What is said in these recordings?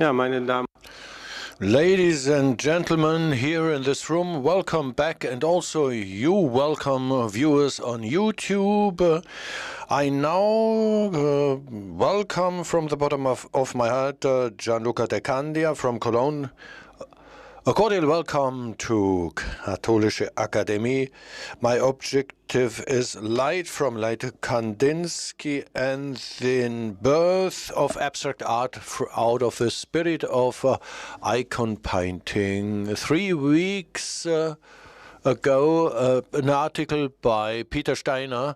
Ja, meine Damen. Ladies and gentlemen here in this room, welcome back, and also you welcome viewers on YouTube. I now welcome from the bottom of my heart Gianluca de Candia from Cologne. A cordial welcome to Katholische Akademie. My objective is light from Kandinsky and the birth of abstract art out of the spirit of icon painting. 3 weeks ago, an article by Peter Steiner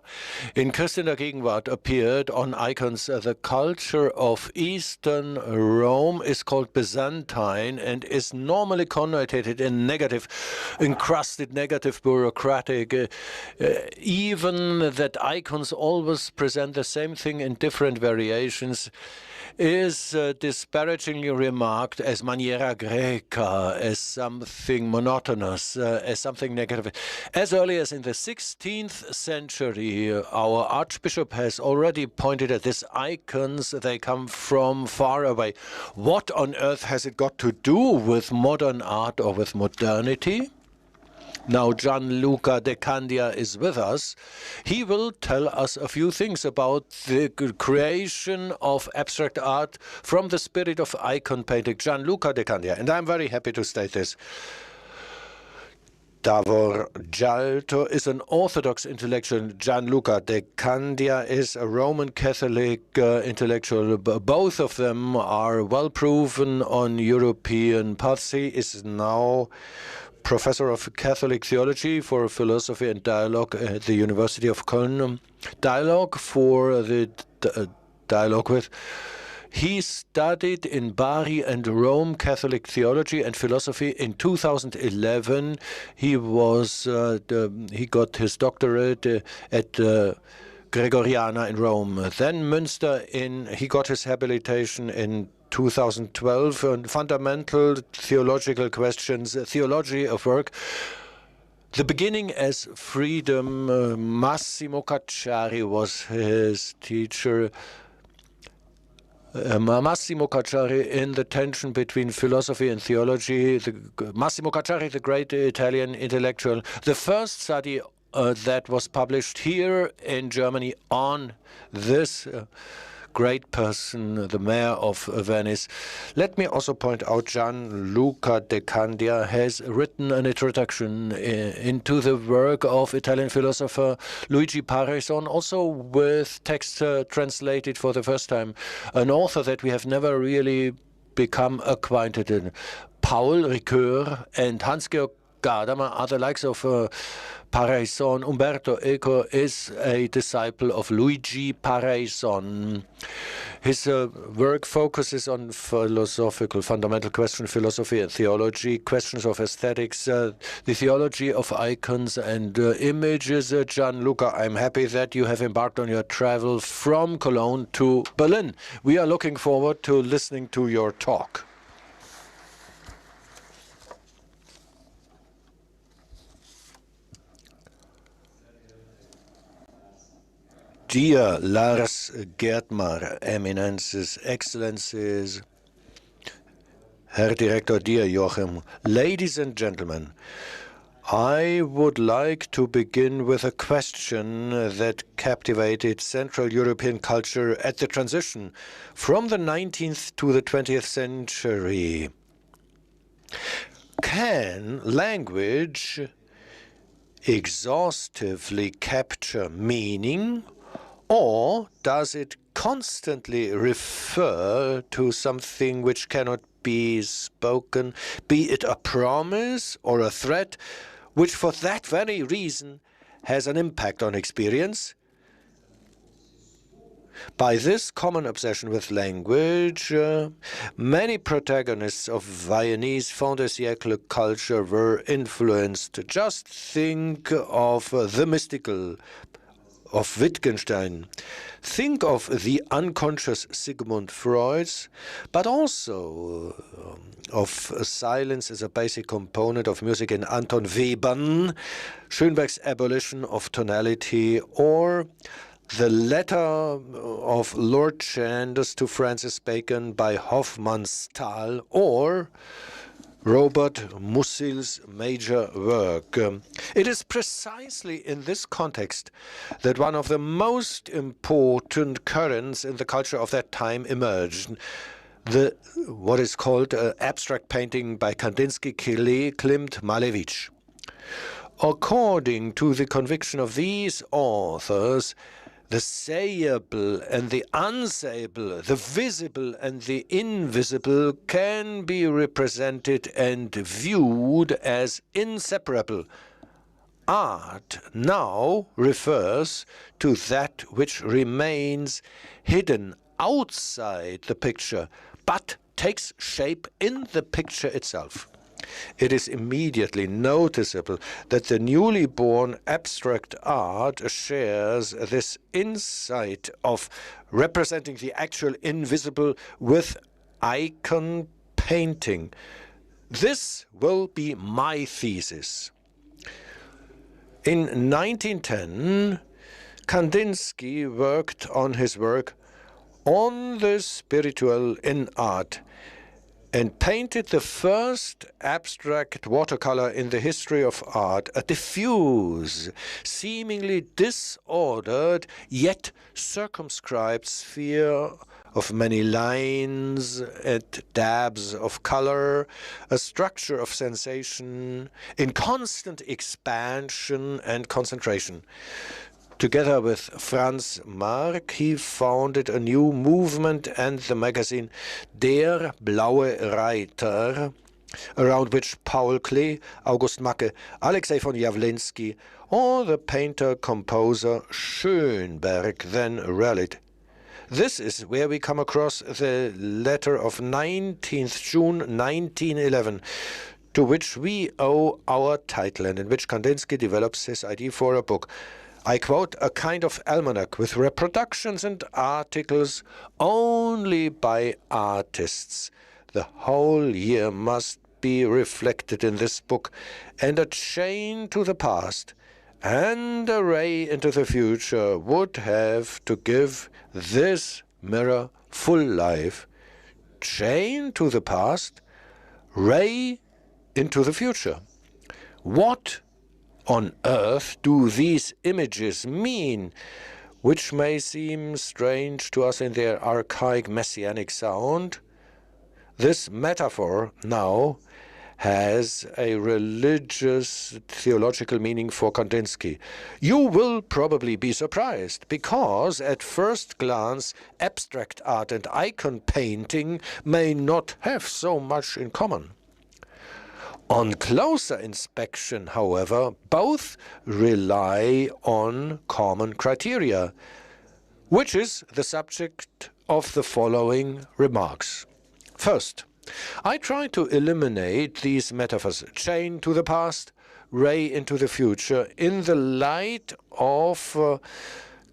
in Christ in der Gegenwart appeared on Icons. The culture of Eastern Rome is called Byzantine and is normally connotated in negative, encrusted, negative, bureaucratic. Even that icons always present the same thing in different variations is disparagingly remarked as maniera greca, as something monotonous, as something negative. As early as in the 16th century, our Archbishop has already pointed at these icons. They come from far away. What on earth has it got to do with modern art or with modernity? Now Gianluca de Candia is with us. He will tell us a few things about the creation of abstract art from the spirit of icon painting. Gianluca de Candia, and I'm very happy to state this. Davor Gialto is an Orthodox intellectual. Gianluca de Candia is a Roman Catholic intellectual. Both of them are well proven on European paths. He is now Professor of Catholic Theology for Philosophy and Dialogue at the University of Köln. Dialogue for the dialogue with. He studied in Bari and Rome Catholic Theology and Philosophy in 2011. He got his doctorate at Gregoriana in Rome. Then Münster he got his habilitation in 2012 on fundamental theological questions, theology of work. The beginning as freedom. Massimo Cacciari was his teacher. Massimo Cacciari in the tension between philosophy and theology. Massimo Cacciari, the great Italian intellectual. The first study that was published here in Germany on this great person, the mayor of Venice. Let me also point out Gianluca de Candia has written an introduction into the work of Italian philosopher Luigi Pareson, also with text translated for the first time, an author that we have never really become acquainted in. Paul Ricoeur and Hans-Georg Gadamer are the likes of Pareson. Umberto Eco is a disciple of Luigi Pareson. His work focuses on philosophical, fundamental questions, philosophy and theology, questions of aesthetics, the theology of icons and images. Gianluca, I'm happy that you have embarked on your travel from Cologne to Berlin. We are looking forward to listening to your talk. Dear Lars Gertmar, Eminences, Excellencies, Herr Director, dear Joachim, ladies and gentlemen, I would like to begin with a question that captivated Central European culture at the transition from the 19th to the 20th century. Can language exhaustively capture meaning, or does it constantly refer to something which cannot be spoken, be it a promise or a threat, which for that very reason has an impact on experience? By this common obsession with language, many protagonists of Viennese fin de siècle culture were influenced. Just think of the mystical of Wittgenstein. Think of the unconscious Sigmund Freud's, but also of silence as a basic component of music in Anton Webern, Schönberg's abolition of tonality, or The Letter of Lord Chandos to Francis Bacon by Hofmannsthal, or Robert Musil's major work. It is precisely in this context that one of the most important currents in the culture of that time emerged. What is called abstract painting by Kandinsky, Klimt, Malevich. According to the conviction of these authors, the sayable and the unsayable, the visible and the invisible can be represented and viewed as inseparable. Art now refers to that which remains hidden outside the picture, but takes shape in the picture itself. It is immediately noticeable that the newly born abstract art shares this insight of representing the actual invisible with icon painting. This will be my thesis. In 1910, Kandinsky worked on his work On the Spiritual in Art and painted the first abstract watercolor in the history of art, a diffuse, seemingly disordered, yet circumscribed sphere of many lines and dabs of color, a structure of sensation in constant expansion and concentration. Together with Franz Marc, he founded a new movement and the magazine Der Blaue Reiter, around which Paul Klee, August Macke, Alexei von Jawlensky, or the painter-composer Schönberg then rallied. This is where we come across the letter of 19th June 1911, to which we owe our title, and in which Kandinsky develops his idea for a book. I quote, a kind of almanac with reproductions and articles only by artists. The whole year must be reflected in this book, and a chain to the past and a ray into the future would have to give this mirror full life. Chain to the past, ray into the future. What on earth do these images mean, which may seem strange to us in their archaic messianic sound? This metaphor now has a religious theological meaning for Kandinsky. You will probably be surprised, because at first glance abstract art and icon painting may not have so much in common. On closer inspection, however, both rely on common criteria, which is the subject of the following remarks. First, I try to eliminate these metaphors, chain to the past, ray into the future, in the light of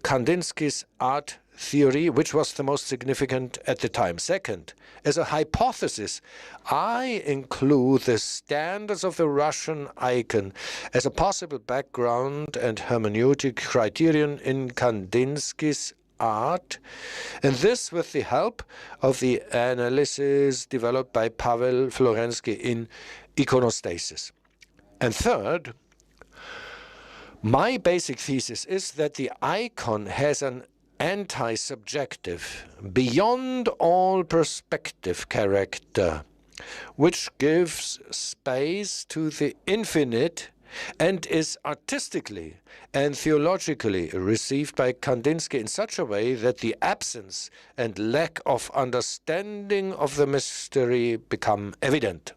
Kandinsky's art theory, which was the most significant at the time. Second, as a hypothesis, I include the standards of the Russian icon as a possible background and hermeneutic criterion in Kandinsky's art, and this with the help of the analysis developed by Pavel Florensky in Iconostasis. And third, my basic thesis is that the icon has an anti-subjective, beyond all perspective character, which gives space to the infinite and is artistically and theologically received by Kandinsky in such a way that the absence and lack of understanding of the mystery become evident.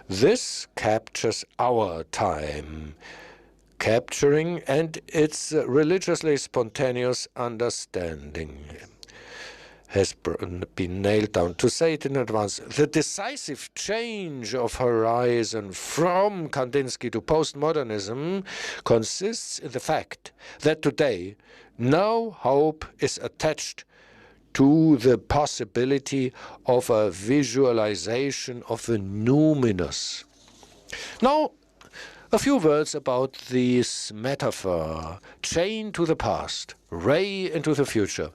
This captures our time, capturing and its religiously spontaneous understanding has been nailed down. To say it in advance, the decisive change of horizon from Kandinsky to postmodernism consists in the fact that today no hope is attached to the possibility of a visualization of the numinous. Now, A few words about this metaphor, chain to the past, ray into the future.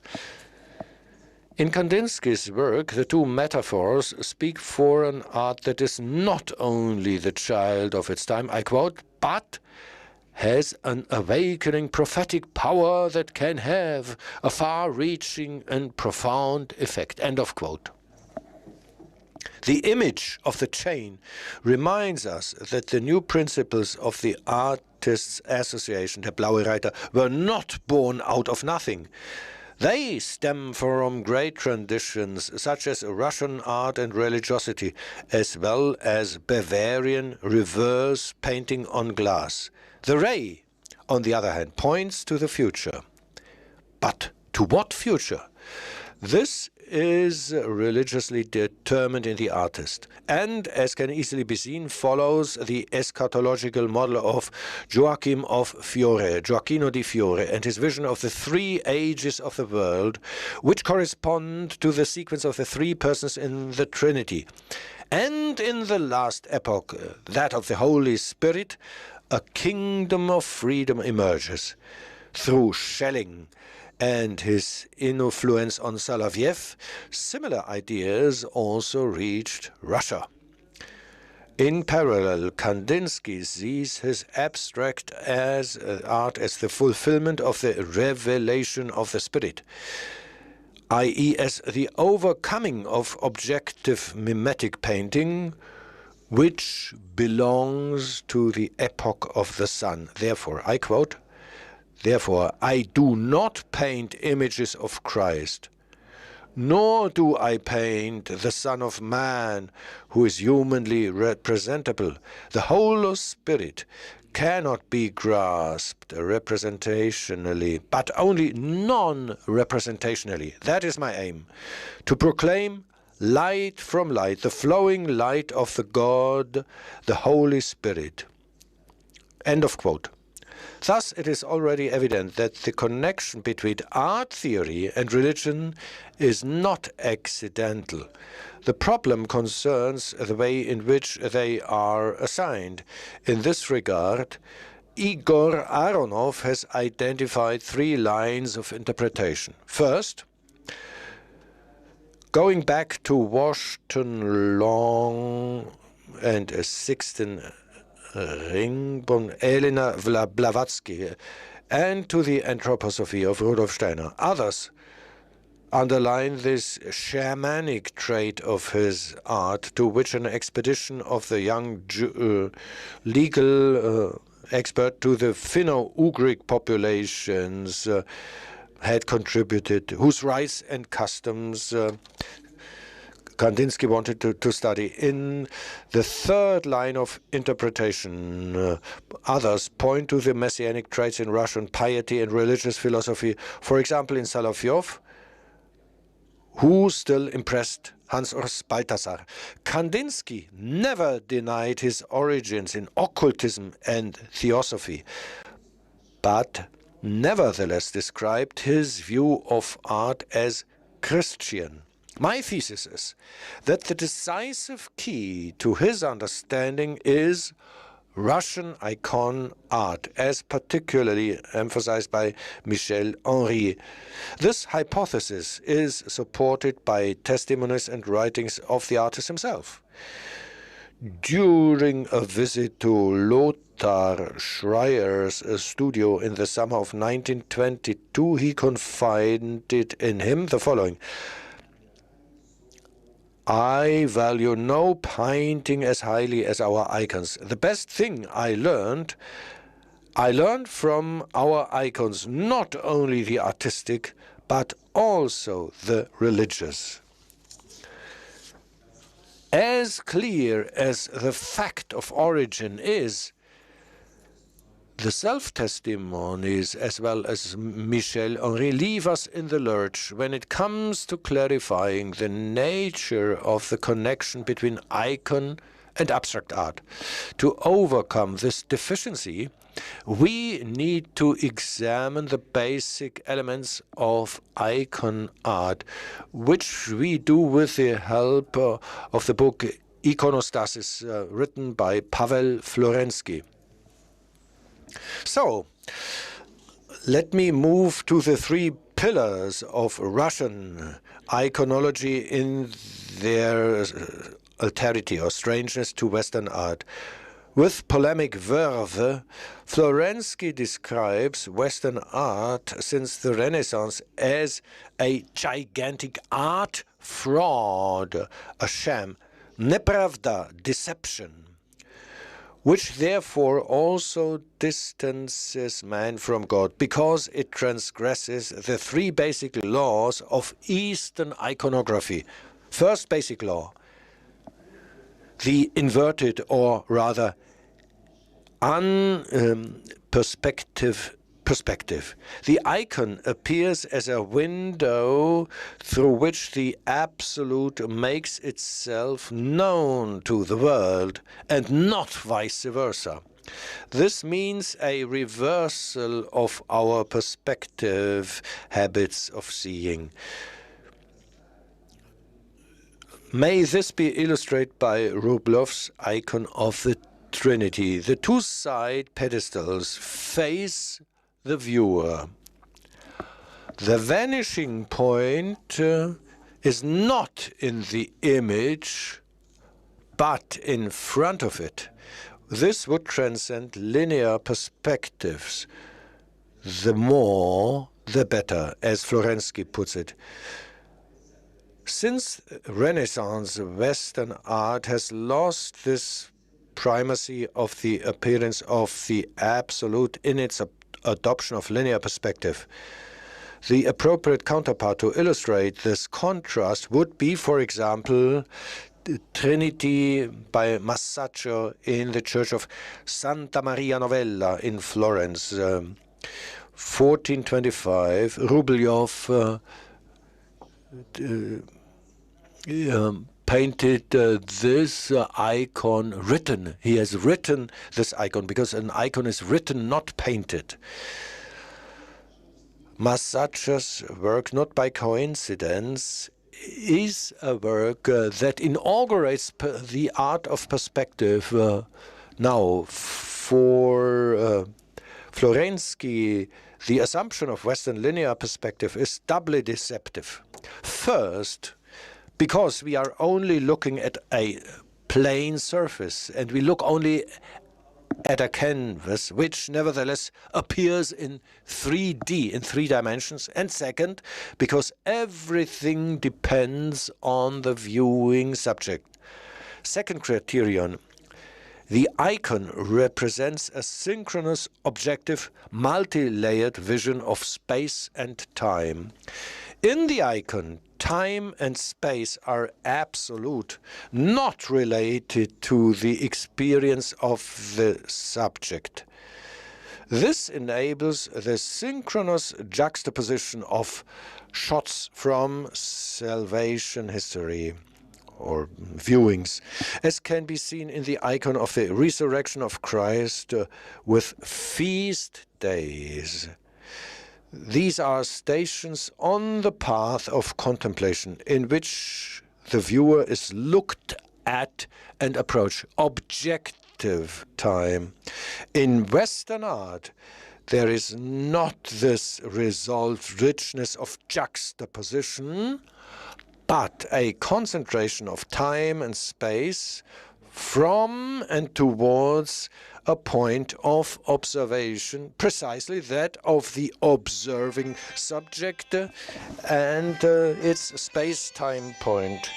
In Kandinsky's work, the two metaphors speak for an art that is not only the child of its time, I quote, but has an awakening prophetic power that can have a far-reaching and profound effect. End of quote. The image of the chain reminds us that the new principles of the Artists' Association, der Blaue Reiter, were not born out of nothing. They stem from great traditions such as Russian art and religiosity, as well as Bavarian reverse painting on glass. The ray, on the other hand, points to the future. But to what future? This is religiously determined in the artist, and, as can easily be seen, follows the eschatological model of Gioacchino di Fiore, and his vision of the three ages of the world, which correspond to the sequence of the three persons in the Trinity. And in the last epoch, that of the Holy Spirit, a kingdom of freedom emerges. Through Schelling and his influence on Soloviev, similar ideas also reached Russia. In parallel, Kandinsky sees his abstract art as the fulfillment of the revelation of the spirit, i.e. as the overcoming of objective mimetic painting, which belongs to the epoch of the sun. Therefore, I quote, "Therefore, I do not paint images of Christ, nor do I paint the Son of Man, who is humanly representable. The Holy Spirit cannot be grasped representationally, but only non-representationally. That is my aim, to proclaim light from light, the flowing light of the God, the Holy Spirit." End of quote. Thus, it is already evident that the connection between art theory and religion is not accidental. The problem concerns the way in which they are assigned. In this regard, Igor Aronov has identified three lines of interpretation. First, going back to Washington Long and Sixten Ringborn, Elena Blavatsky, and to the anthroposophy of Rudolf Steiner. Others underline this shamanic trait of his art, to which an expedition of the young legal expert to the Finno-Ugric populations had contributed, whose rights and customs Kandinsky wanted to study. In the third line of interpretation, others point to the messianic traits in Russian piety and religious philosophy, for example in Solovyov, who still impressed Hans-Urs Balthasar. Kandinsky never denied his origins in occultism and theosophy, but nevertheless described his view of art as Christian. My thesis is that the decisive key to his understanding is Russian icon art, as particularly emphasized by Michel Henry. This hypothesis is supported by testimonies and writings of the artist himself. During a visit to Lothar Schreyer's studio in the summer of 1922, he confided in him the following: "I value no painting as highly as our icons. The best thing I learned from our icons, not only the artistic, but also the religious." As clear as the fact of origin is, the self-testimonies, as well as Michel Henry, leave us in the lurch when it comes to clarifying the nature of the connection between icon and abstract art. To overcome this deficiency, we need to examine the basic elements of icon art, which we do with the help of the book Iconostasis, written by Pavel Florensky. So, let me move to the three pillars of Russian iconology in their alterity or strangeness to Western art. With polemic verve, Florensky describes Western art since the Renaissance as a gigantic art fraud, a sham, nepravda, deception, which therefore also distances man from God, because it transgresses the three basic laws of Eastern iconography. First basic law, the inverted, or rather perspective. The icon appears as a window through which the absolute makes itself known to the world, and not vice versa. This means a reversal of our perspective habits of seeing. May this be illustrated by Rublov's icon of the Trinity. The two side pedestals face the viewer. The vanishing point is not in the image, but in front of it. This would transcend linear perspectives. The more, the better, as Florensky puts it. Since Renaissance, Western art has lost this primacy of the appearance of the absolute in its adoption of linear perspective. The appropriate counterpart to illustrate this contrast would be, for example, the Trinity by Masaccio in the church of Santa Maria Novella in Florence, 1425. Rublev painted this icon written. He has written this icon because an icon is written, not painted. Masaccio's work, not by coincidence, is a work that inaugurates the art of perspective. Now, for Florensky, the assumption of Western linear perspective is doubly deceptive. First, because we are only looking at a plane surface, and we look only at a canvas, which nevertheless appears in 3D, in 3 dimensions. And second, because everything depends on the viewing subject. Second criterion, the icon represents a synchronous, objective, multi-layered vision of space and time. In the icon, time and space are absolute, not related to the experience of the subject. This enables the synchronous juxtaposition of shots from Salvation history, or viewings, as can be seen in the icon of the resurrection of Christ with feast days. These are stations on the path of contemplation in which the viewer is looked at and approached. Objective time. In Western art, there is not this resolved richness of juxtaposition, but a concentration of time and space from and towards a point of observation, precisely that of the observing subject and its space-time point.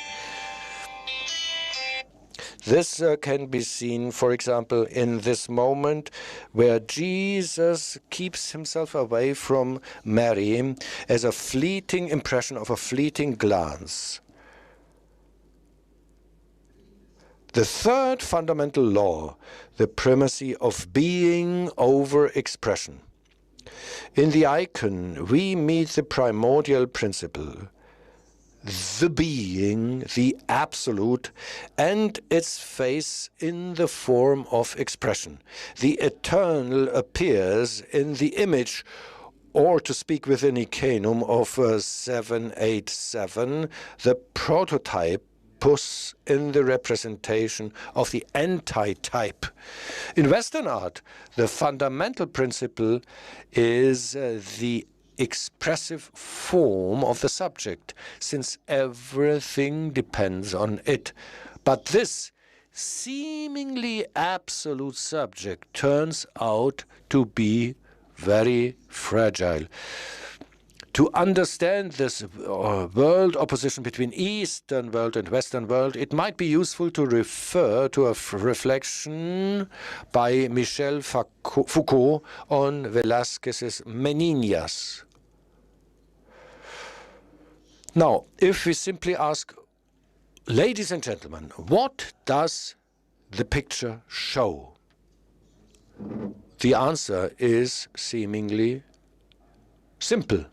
This can be seen, for example, in this moment where Jesus keeps himself away from Mary as a fleeting impression of a fleeting glance. The third fundamental law, the primacy of being over expression. In the icon, we meet the primordial principle, the being, the absolute, and its face in the form of expression. The eternal appears in the image, or to speak with an Icanum of 787, the prototype pus in the representation of the anti-type. In Western art, the fundamental principle is the expressive form of the subject, since everything depends on it. But this seemingly absolute subject turns out to be very fragile. To understand this world opposition between Eastern world and Western world, it might be useful to refer to a reflection by Michel Foucault on Velázquez's Meninas. Now, if we simply ask, ladies and gentlemen, what does the picture show? The answer is seemingly simple.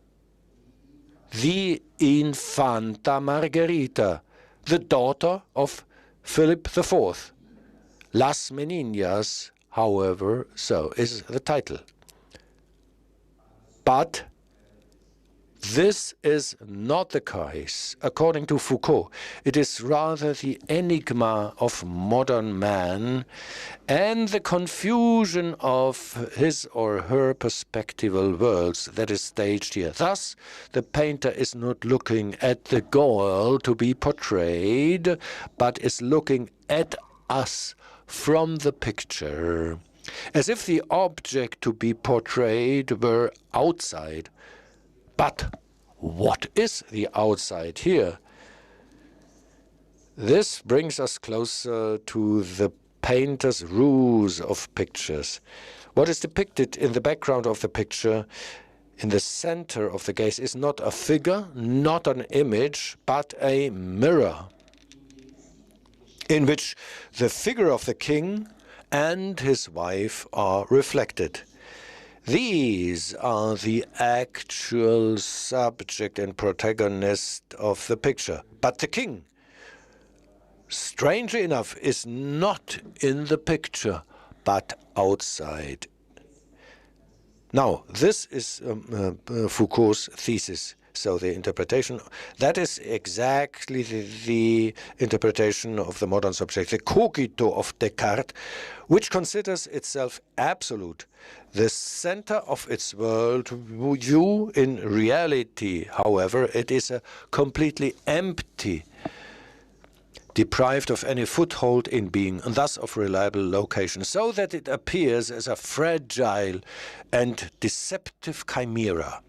The Infanta Margherita, the daughter of Philip IV. Las Meninas, however, so is the title. But this is not the case. According to Foucault, it is rather the enigma of modern man and the confusion of his or her perspectival worlds that is staged here. Thus, the painter is not looking at the girl to be portrayed, but is looking at us from the picture, as if the object to be portrayed were outside. But what is the outside here? This brings us closer to the painter's ruse of pictures. What is depicted in the background of the picture, in the center of the gaze, is not a figure, not an image, but a mirror, in which the figure of the king and his wife are reflected. These are the actual subject and protagonist of the picture. But the king, strangely enough, is not in the picture, but outside. Now, this is Foucault's thesis. So the interpretation, that is exactly the interpretation of the modern subject, the cogito of Descartes, which considers itself absolute, the center of its world view. In reality, however, it is a completely empty, deprived of any foothold in being, and thus of reliable location, so that it appears as a fragile and deceptive chimera.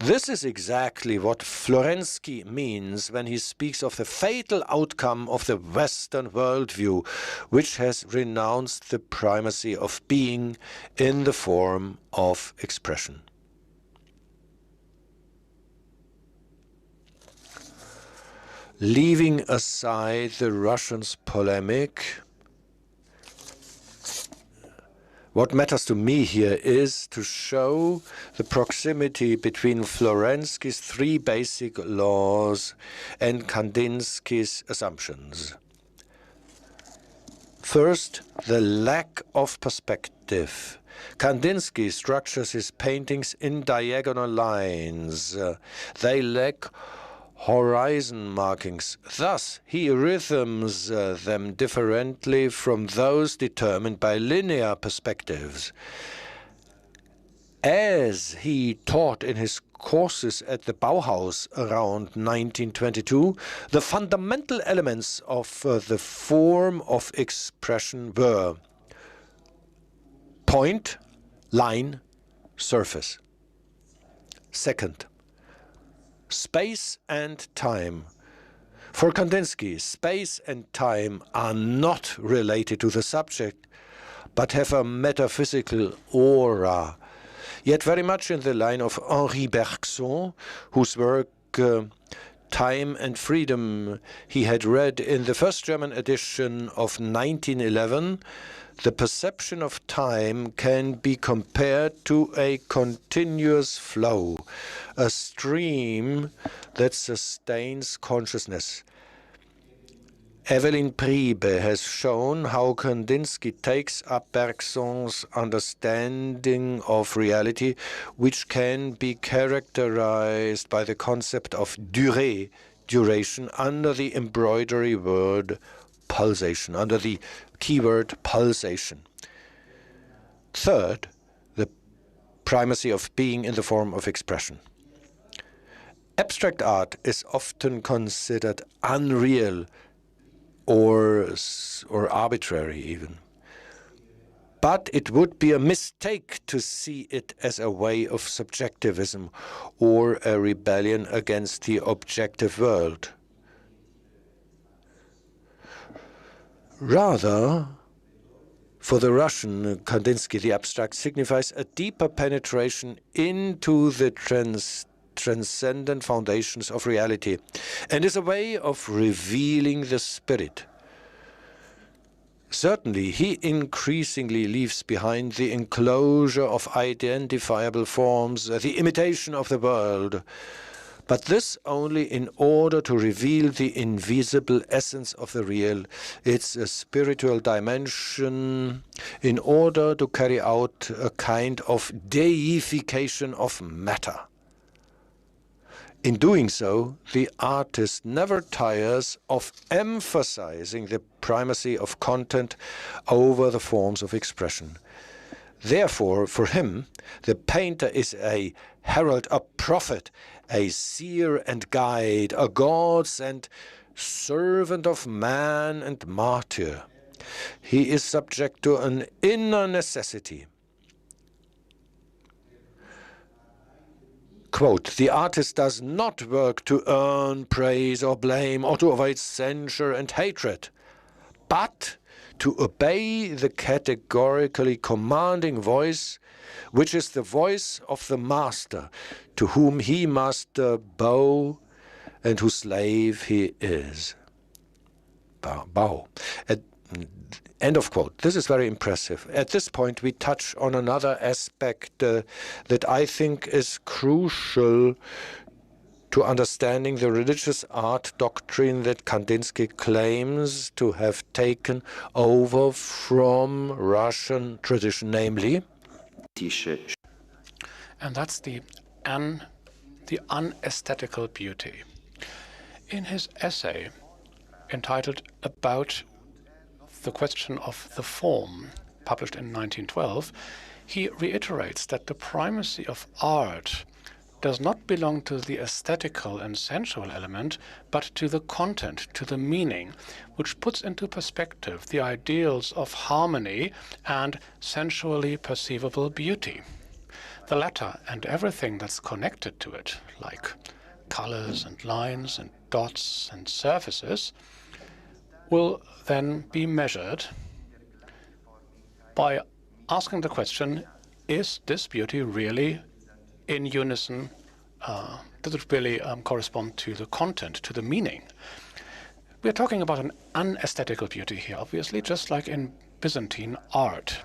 This is exactly what Florensky means when he speaks of the fatal outcome of the Western worldview, which has renounced the primacy of being in the form of expression. Leaving aside the Russians' polemic, what matters to me here is to show the proximity between Florensky's three basic laws and Kandinsky's assumptions. First, the lack of perspective. Kandinsky structures his paintings in diagonal lines. They lack horizon markings. Thus, he rhythms them differently from those determined by linear perspectives. As he taught in his courses at the Bauhaus around 1922, the fundamental elements of the form of expression were point, line, surface. Second, space and time. For Kandinsky, space and time are not related to the subject, but have a metaphysical aura, yet very much in the line of Henri Bergson, whose work Time and Freedom he had read in the first German edition of 1911. The perception of time can be compared to a continuous flow, a stream that sustains consciousness. Evelyn Priebe has shown how Kandinsky takes up Bergson's understanding of reality, which can be characterized by the concept of durée, duration under the embroidery word pulsation, under the keyword pulsation. Third, the primacy of being in the form of expression. Abstract art is often considered unreal or arbitrary even. But it would be a mistake to see it as a way of subjectivism or a rebellion against the objective world. Rather, for the Russian Kandinsky, the abstract signifies a deeper penetration into the transcendent foundations of reality and is a way of revealing the spirit. Certainly, he increasingly leaves behind the enclosure of identifiable forms, the imitation of the world, but this only in order to reveal the invisible essence of the real, its spiritual dimension, in order to carry out a kind of deification of matter. In doing so, the artist never tires of emphasizing the primacy of content over the forms of expression. Therefore, for him, the painter is a herald, a prophet, a seer and guide, a God-sent servant of man and martyr. He is subject to an inner necessity. Quote, the artist does not work to earn praise or blame or to avoid censure and hatred, but to obey the categorically commanding voice, which is the voice of the master, to whom he must bow and whose slave he is. Bow. End of quote. This is very impressive. At this point, we touch on another aspect that I think is crucial to understanding the religious art doctrine that Kandinsky claims to have taken over from Russian tradition, namely, and that's the unaesthetical beauty. In his essay entitled About the Question of the Form, published in 1912, he reiterates that the primacy of art does not belong to the aesthetical and sensual element, but to the content, to the meaning, which puts into perspective the ideals of harmony and sensually perceivable beauty. The latter and everything that's connected to it, like colors and lines and dots and surfaces, will then be measured by asking the question, is this beauty really in unison? Does it really correspond to the content, to the meaning? We're talking about an unaesthetical beauty here, obviously, just like in Byzantine art.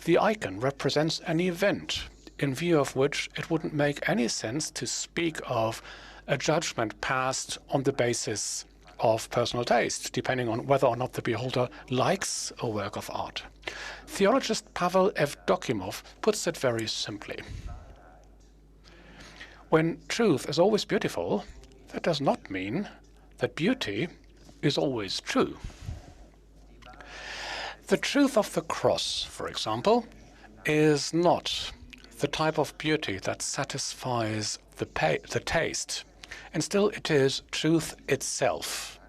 The icon represents an event in view of which it wouldn't make any sense to speak of a judgment passed on the basis of personal taste, depending on whether or not the beholder likes a work of art. Theologist Pavel Evdokimov puts it very simply. When truth is always beautiful, that does not mean that beauty is always true. The truth of the cross, for example, is not the type of beauty that satisfies the taste, and still it is truth itself.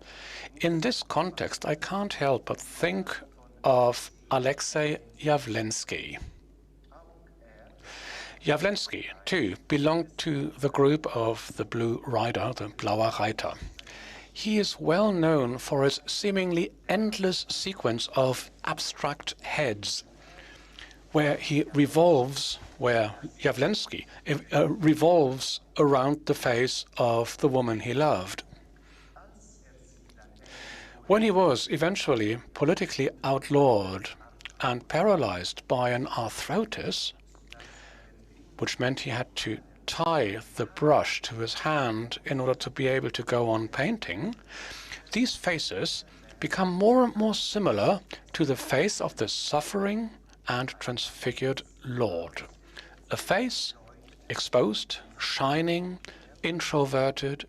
In this context, I can't help but think of Alexei Jawlensky. Jawlensky, too, belonged to the group of the Blue Rider, the Blauer Reiter. He is well known for his seemingly endless sequence of abstract heads, where Jawlensky revolves around the face of the woman he loved. When he was eventually politically outlawed and paralyzed by an arthritis, which meant he had to tie the brush to his hand in order to be able to go on painting, these faces become more and more similar to the face of the suffering and transfigured Lord. A face exposed, shining, introverted,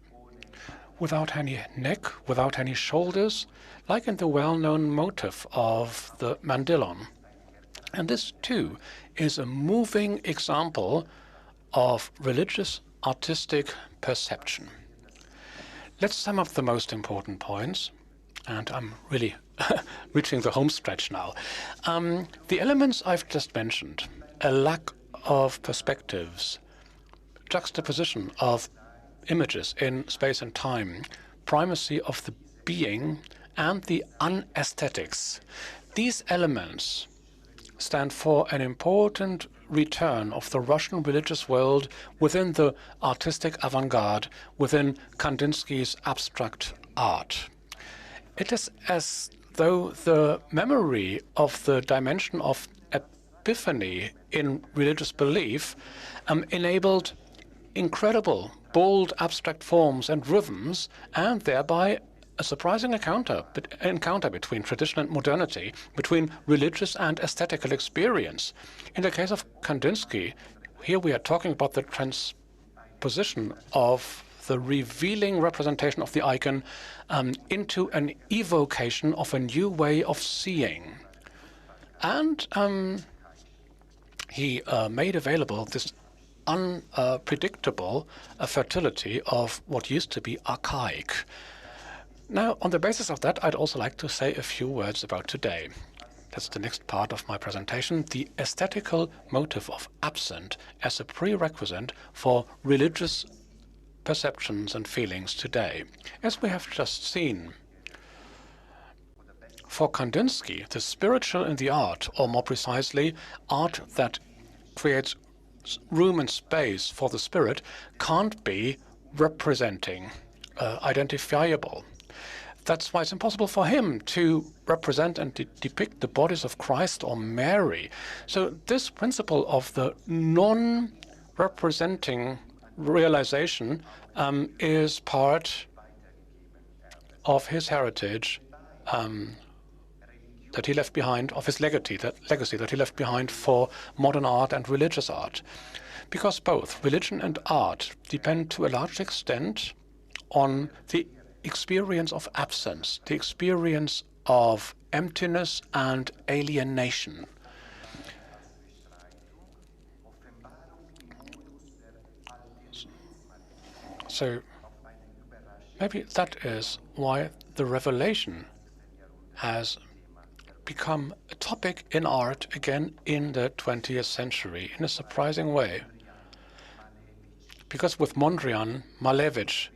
without any neck, without any shoulders, like in the well-known motif of the mandilon. And this, too, is a moving example of religious artistic perception. Let's sum up the most important points, and I'm really reaching the home stretch now. The elements I've just mentioned, a lack of perspectives, juxtaposition of images in space and time, primacy of the being, and the unaesthetics. These elements stand for an important return of the Russian religious world within the artistic avant-garde, within Kandinsky's abstract art. It is as though the memory of the dimension of epiphany in religious belief enabled incredible, bold abstract forms and rhythms, and thereby a surprising encounter between tradition and modernity, between religious and aesthetical experience. In the case of Kandinsky, here we are talking about the transposition of the revealing representation of the icon into an evocation of a new way of seeing. And he made available this unpredictable fertility of what used to be archaic. Now, on the basis of that, I'd also like to say a few words about today. That's the next part of my presentation, the aesthetical motive of absent as a prerequisite for religious perceptions and feelings today. As we have just seen, for Kandinsky, the spiritual in the art, or more precisely, art that creates room and space for the spirit, can't be representing, identifiable. That's why it's impossible for him to represent and depict the bodies of Christ or Mary. So this principle of the non-representing realization is part of his heritage that he left behind, of his legacy that he left behind for modern art and religious art. Because both religion and art depend to a large extent on the experience of absence, the experience of emptiness and alienation. So maybe that is why the revelation has become a topic in art again in the 20th century in a surprising way. Because with Mondrian, Malevich,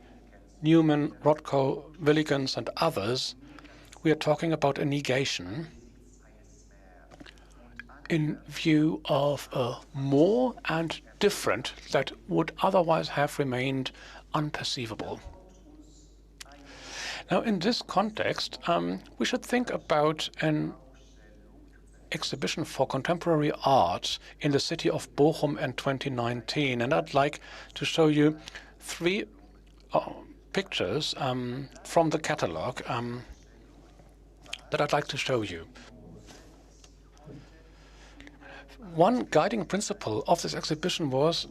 Newman, Rothko, Willigans, and others, we are talking about a negation in view of a more and different that would otherwise have remained unperceivable. Now, in this context, we should think about an exhibition for contemporary art in the city of Bochum in 2019, and I'd like to show you three pictures from the catalog that I'd like to show you. One guiding principle of this exhibition was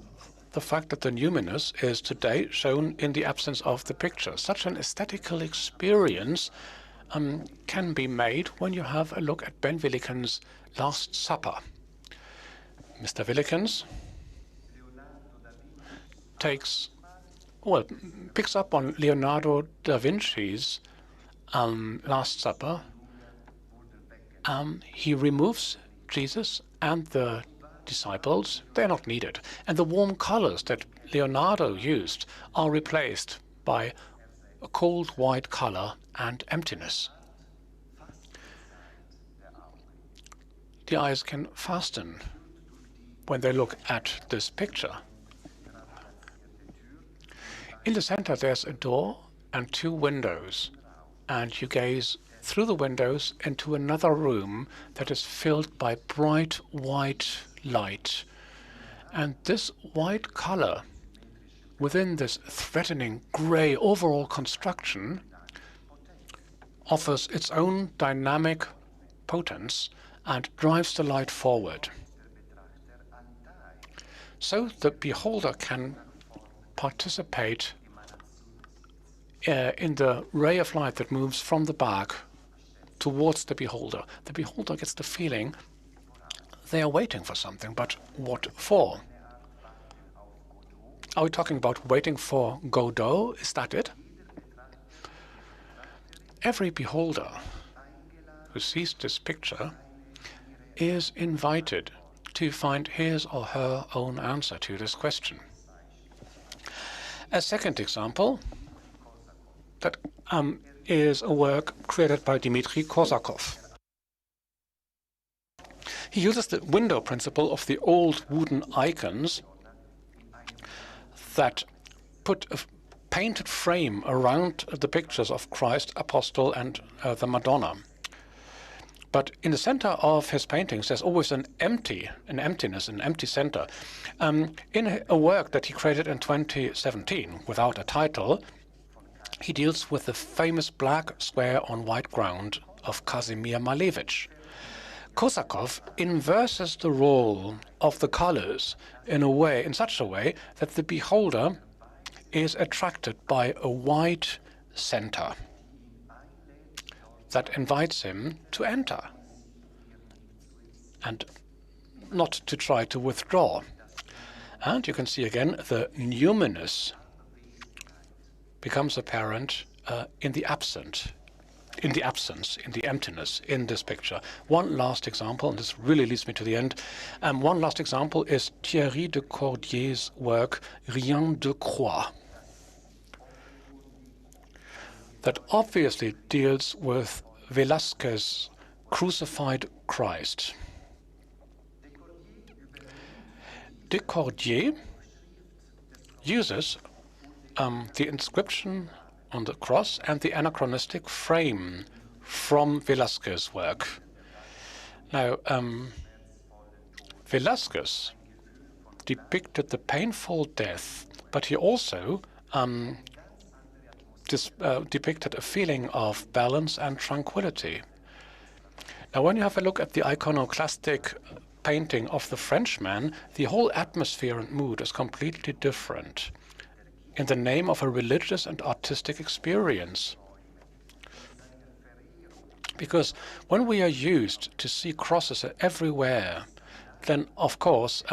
the fact that the numinous is today shown in the absence of the picture. Such an aesthetical experience can be made when you have a look at Ben Willigans' Last Supper. Mr. Willigans picks up on Leonardo da Vinci's Last Supper. He removes Jesus and the disciples. They're not needed. And the warm colors that Leonardo used are replaced by a cold white color and emptiness. The eyes can fasten when they look at this picture. In the center, there's a door and two windows, and you gaze through the windows into another room that is filled by bright white light. And this white color within this threatening gray overall construction offers its own dynamic potence and drives the light forward. So the beholder can participate in the ray of light that moves from the back towards the beholder gets the feeling they are waiting for something, but what for? Are we talking about waiting for Godot? Is that it? Every beholder who sees this picture is invited to find his or her own answer to this question. A second example that is a work created by Dmitry Korsakov. He uses the window principle of the old wooden icons that put a painted frame around the pictures of Christ, Apostle, and the Madonna. But in the center of his paintings, there's always an emptiness, an empty center. In a work that he created in 2017, without a title, he deals with the famous black square on white ground of Kazimir Malevich. Korsakov inverses the role of the colors in such a way that the beholder is attracted by a white center that invites him to enter and not to try to withdraw. And you can see again the numinous becomes apparent in the absence, in the emptiness in this picture. One last example, and this really leads me to the end. One last example is Thierry de Cordier's work, Rien de Croix, that obviously deals with Velázquez's crucified Christ. De Cordier uses the inscription on the cross and the anachronistic frame from Velázquez's work. Now, Velázquez depicted the painful death, but he also depicted a feeling of balance and tranquility. Now, when you have a look at the iconoclastic painting of the Frenchman, the whole atmosphere and mood is completely different in the name of a religious and artistic experience. Because when we are used to see crosses everywhere, then of course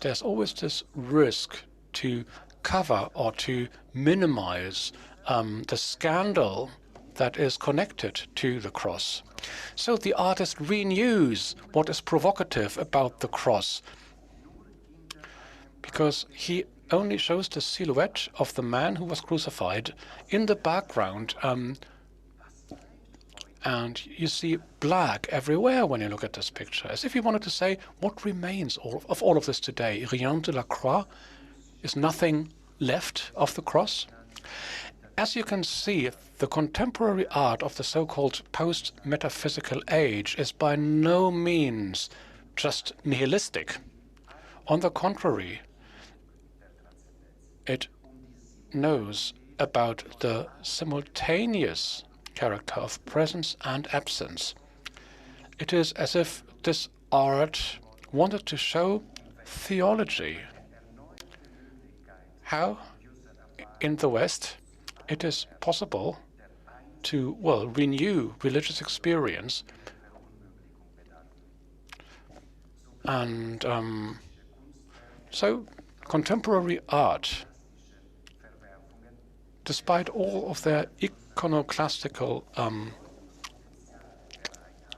there's always this risk to cover or to minimize the scandal that is connected to the cross. So the artist renews what is provocative about the cross, because he only shows the silhouette of the man who was crucified in the background, and you see black everywhere when you look at this picture, as if he wanted to say, what remains of all of this today? Rien de la croix? Is nothing left of the cross? As you can see, the contemporary art of the so-called post-metaphysical age is by no means just nihilistic. On the contrary, it knows about the simultaneous character of presence and absence. It is as if this art wanted to show theology, how in the West it is possible to, well, renew religious experience and so contemporary art, despite all of their iconoclastical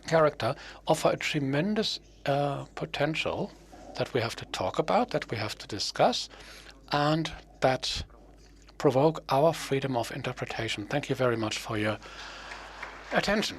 character, offer a tremendous potential that we have to talk about, that we have to discuss, and that provoke our freedom of interpretation. Thank you very much for your attention.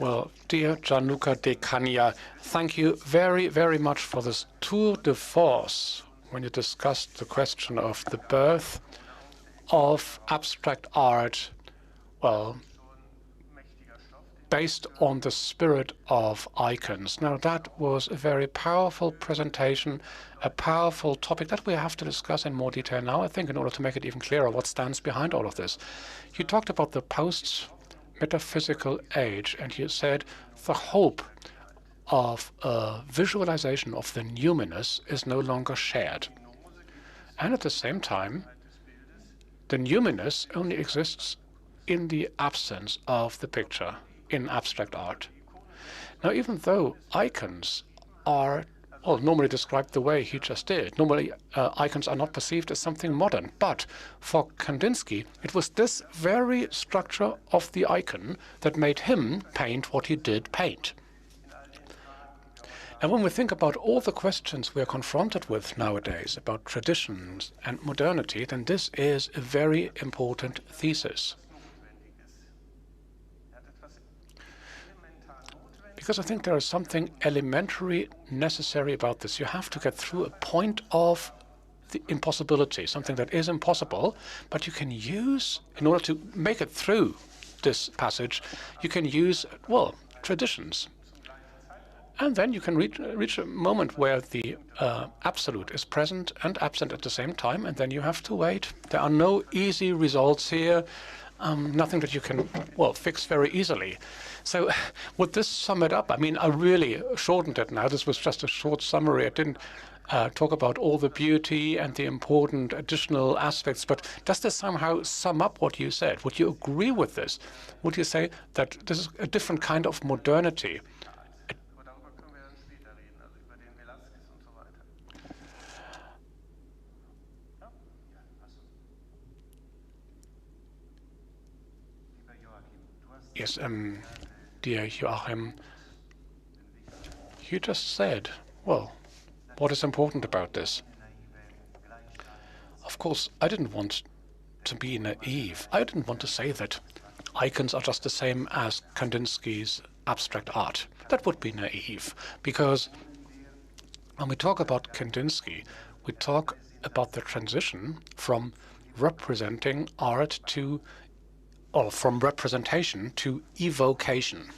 Well, dear Gianluca de Candia, thank you very, very much for this tour de force when you discussed the question of the birth of abstract art well, based on the spirit of icons. Now, that was a very powerful presentation, a powerful topic that we have to discuss in more detail now, I think, in order to make it even clearer what stands behind all of this. You talked about the post-metaphysical age, and you said the hope of a visualization of the numinous is no longer shared. And at the same time, the numinous only exists in the absence of the picture in abstract art. Now, even though icons are, well, normally described the way he just did, normally icons are not perceived as something modern, but for Kandinsky, it was this very structure of the icon that made him paint what he did paint. And when we think about all the questions we are confronted with nowadays about traditions and modernity, then this is a very important thesis. Because I think there is something elementary necessary about this. You have to get through a point of the impossibility, something that is impossible, but you can use, in order to make it through this passage, you can use, well, traditions. And then you can reach a moment where the absolute is present and absent at the same time, and then you have to wait. There are no easy results here, nothing that you can, well, fix very easily. So would this sum it up? I mean, I really shortened it now. This was just a short summary. I didn't talk about all the beauty and the important additional aspects, but does this somehow sum up what you said? Would you agree with this? Would you say that this is a different kind of modernity? Yes, dear Joachim, you just said, well, what is important about this? Of course, I didn't want to be naive. I didn't want to say that icons are just the same as Kandinsky's abstract art. That would be naive, because when we talk about Kandinsky, we talk about the transition from representing art to, or from representation to evocation.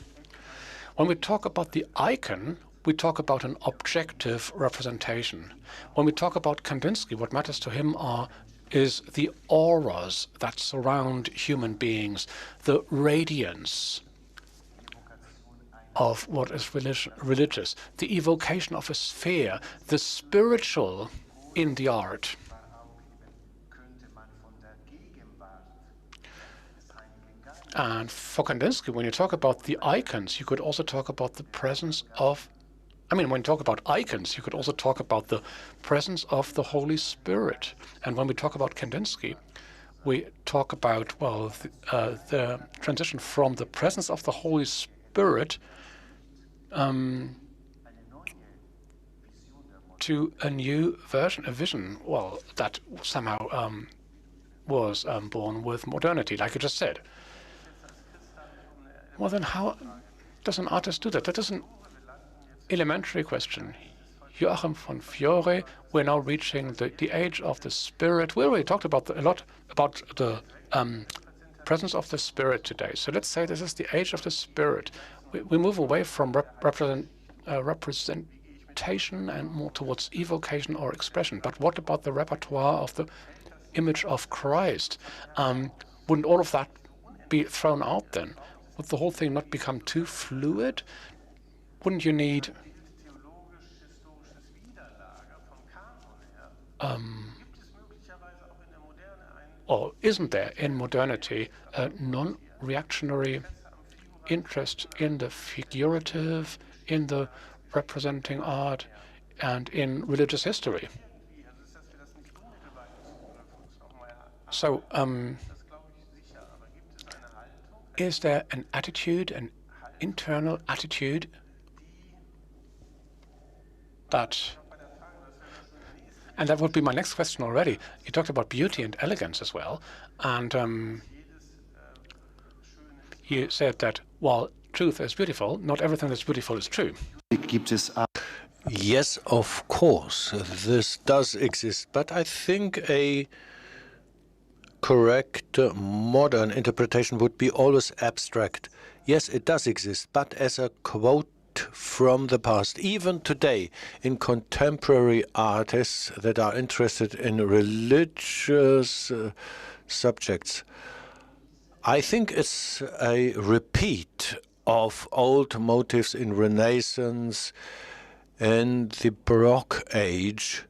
When we talk about the icon, we talk about an objective representation. When we talk about Kandinsky, what matters to him is the auras that surround human beings, the radiance of what is religious, the evocation of a sphere, the spiritual in the art. And for Kandinsky, when you talk about the icons, you could also talk about the presence of, when you talk about icons, you could also talk about the presence of the Holy Spirit. And when we talk about Kandinsky, we talk about, well, the transition from the presence of the Holy Spirit to a new version, a vision, well, that somehow was born with modernity, like you just said. Well, then how does an artist do that? That is an elementary question. Joachim von Fiore, we're now reaching the age of the spirit. We already talked about a lot about the presence of the spirit today. So let's say this is the age of the spirit. We move away from representation and more towards evocation or expression. But what about the repertoire of the image of Christ? Wouldn't all of that be thrown out then? Would the whole thing not become too fluid? Wouldn't you need or isn't there in modernity a non-reactionary interest in the figurative, in the representing art, and in religious history? So, is there an attitude, an internal attitude that, and that would be my next question already. You talked about beauty and elegance as well, and you said that while truth is beautiful, not everything that's beautiful is true. Yes, of course, this does exist, but I think a correct modern interpretation would be always abstract. Yes, it does exist, but as a quote from the past, even today, in contemporary artists that are interested in religious subjects, I think it's a repeat of old motifs in Renaissance and the Baroque age,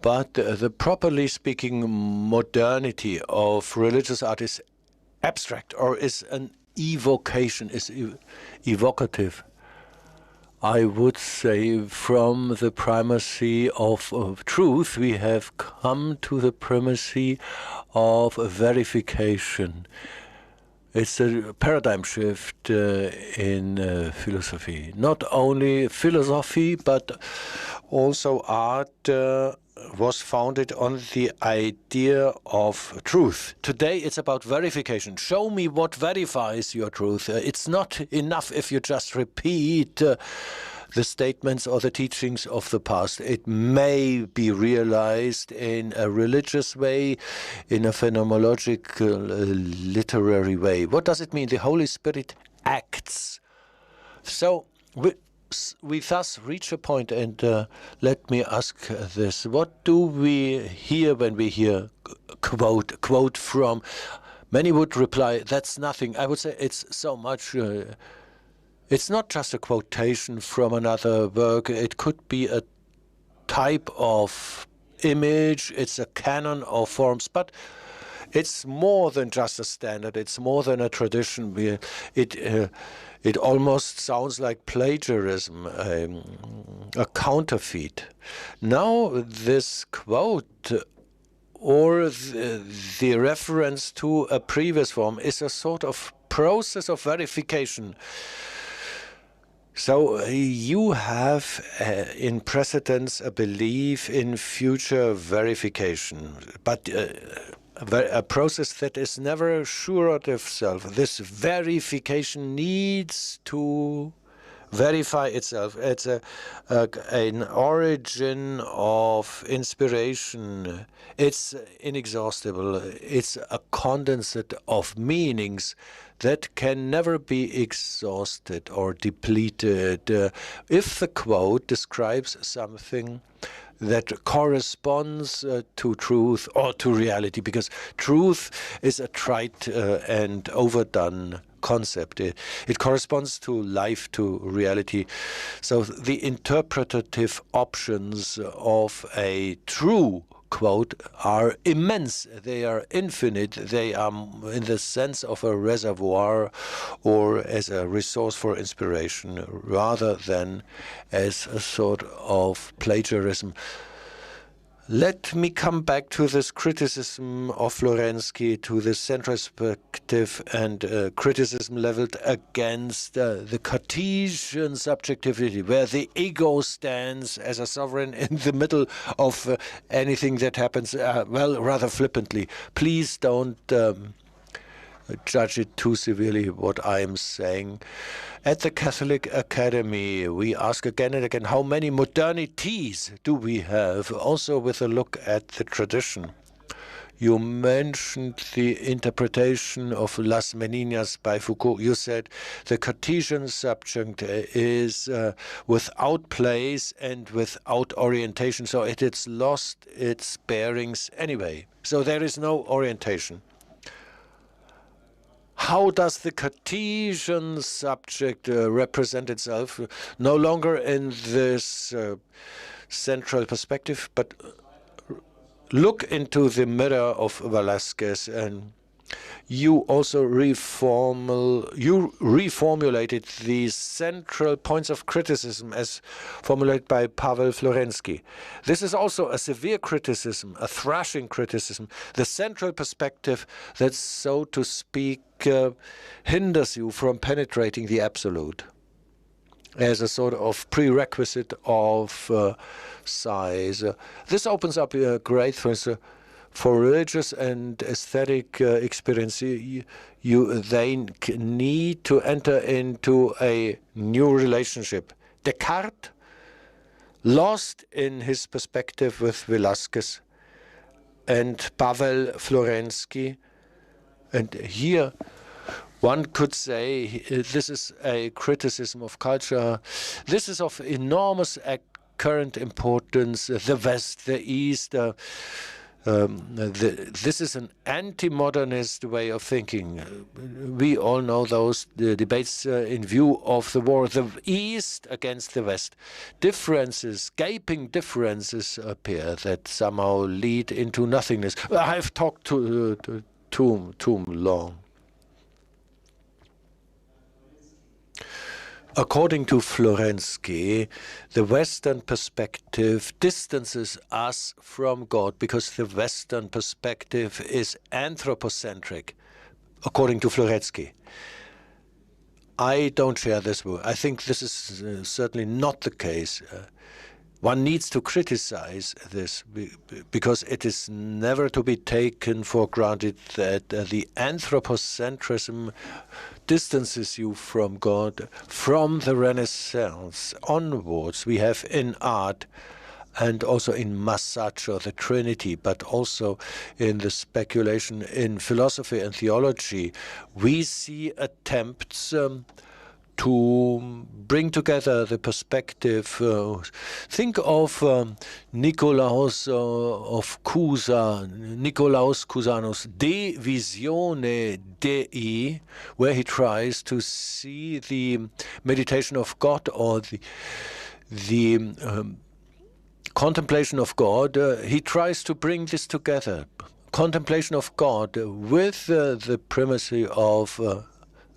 but the properly speaking modernity of religious art is abstract or is an evocation, is evocative. I would say from the primacy of truth, we have come to the primacy of verification. It's a paradigm shift in philosophy. Not only philosophy, but also art was founded on the idea of truth. Today it's about verification. Show me what verifies your truth. It's not enough if you just repeat the statements or the teachings of the past. It may be realized in a religious way, in a phenomenological, literary way. What does it mean? The Holy Spirit acts. So we thus reach a point, and let me ask this. What do we hear when we hear quote from? Many would reply, that's nothing. I would say it's so much. It's not just a quotation from another work. It could be a type of image. It's a canon of forms, but it's more than just a standard. It's more than a tradition. It almost sounds like plagiarism, a counterfeit. Now this quote or the reference to a previous form is a sort of process of verification. So you have in precedence a belief in future verification, but a process that is never sure of itself. This verification needs to verify itself. It's an origin of inspiration. It's inexhaustible. It's a condensate of meanings that can never be exhausted or depleted. If the quote describes something that corresponds to truth or to reality, because truth is a trite and overdone concept. It corresponds to life, to reality. So the interpretative options of a true quote are immense. They are infinite. They are in the sense of a reservoir or as a resource for inspiration rather than as a sort of plagiarism. Let me come back to this criticism of Florensky, to the central perspective and criticism leveled against the Cartesian subjectivity, where the ego stands as a sovereign in the middle of anything that happens, well, rather flippantly. Please don't judge it too severely, what I'm saying. At the Catholic Academy, we ask again and again, how many modernities do we have, also with a look at the tradition. You mentioned the interpretation of Las Meninas by Foucault. You said the Cartesian subject is without place and without orientation, so it has lost its bearings anyway. So there is no orientation. How does the Cartesian subject represent itself? No longer in this central perspective, but look into the mirror of Velasquez, and you also reformulated the central points of criticism as formulated by Pavel Florensky. This is also a severe criticism, a thrashing criticism, the central perspective that, so to speak, hinders you from penetrating the absolute as a sort of prerequisite of size. This opens up a great, for religious and aesthetic experience. They need to enter into a new relationship. Descartes, lost in his perspective with Velasquez, and Pavel Florensky. And here one could say this is a criticism of culture. This is of enormous current importance. The West, the East, this is an anti-modernist way of thinking. We all know those debates in view of the war. The East against the West. Differences, gaping differences appear that somehow lead into nothingness. I've talked too long. According to Florensky, the Western perspective distances us from God because the Western perspective is anthropocentric, according to Florensky. I don't share this view. I think this is certainly not the case. One needs to criticize this because it is never to be taken for granted that the anthropocentrism distances you from God. From the Renaissance onwards, we have in art and also in massage or the Trinity, but also in the speculation in philosophy and theology, we see attempts to bring together the perspective. Think of Nikolaus of Cusa, Nikolaus Cusanus, De Visione Dei, where he tries to see the meditation of God or the contemplation of God. He tries to bring this together, contemplation of God with the primacy of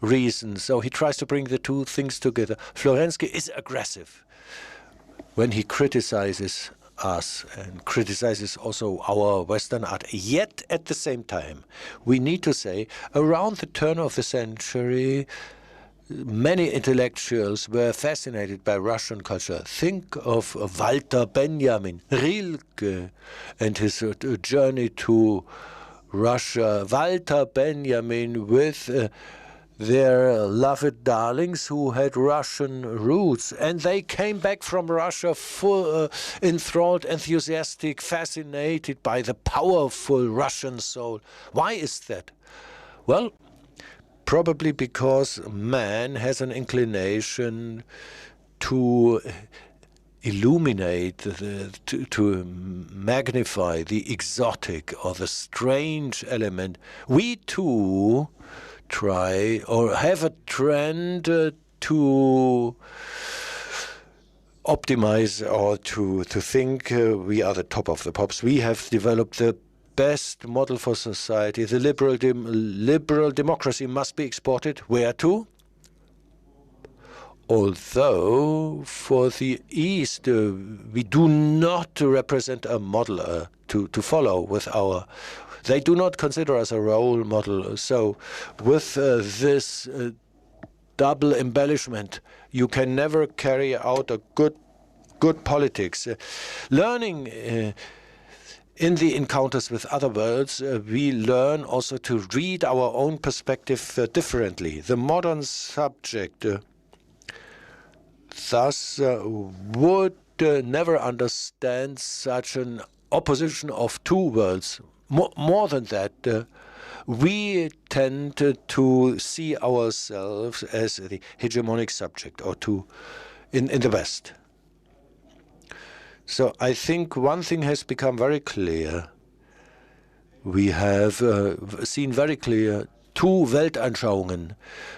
reason. So he tries to bring the two things together. Florensky is aggressive when he criticizes us and criticizes also our Western art. Yet at the same time, we need to say, around the turn of the century, many intellectuals were fascinated by Russian culture. Think of Walter Benjamin, Rilke, and his journey to Russia. Walter Benjamin with their loved darlings who had Russian roots, and they came back from Russia full, enthralled, enthusiastic, fascinated by the powerful Russian soul. Why is that? Well, probably because man has an inclination to illuminate, to magnify the exotic or the strange element. We too try or have a trend to optimize or to think we are the top of the pops. We have developed the best model for society. The liberal democracy must be exported. Where to? Although for the East, we do not represent a model to follow with our. They do not consider us a role model. So with this double embellishment, you can never carry out a good politics. Learning in the encounters with other worlds, we learn also to read our own perspective differently. The modern subject thus would never understand such an opposition of two worlds. More than that, we tend to see ourselves as the hegemonic subject or in the West. So I think one thing has become very clear. We have seen very clear two Weltanschauungen,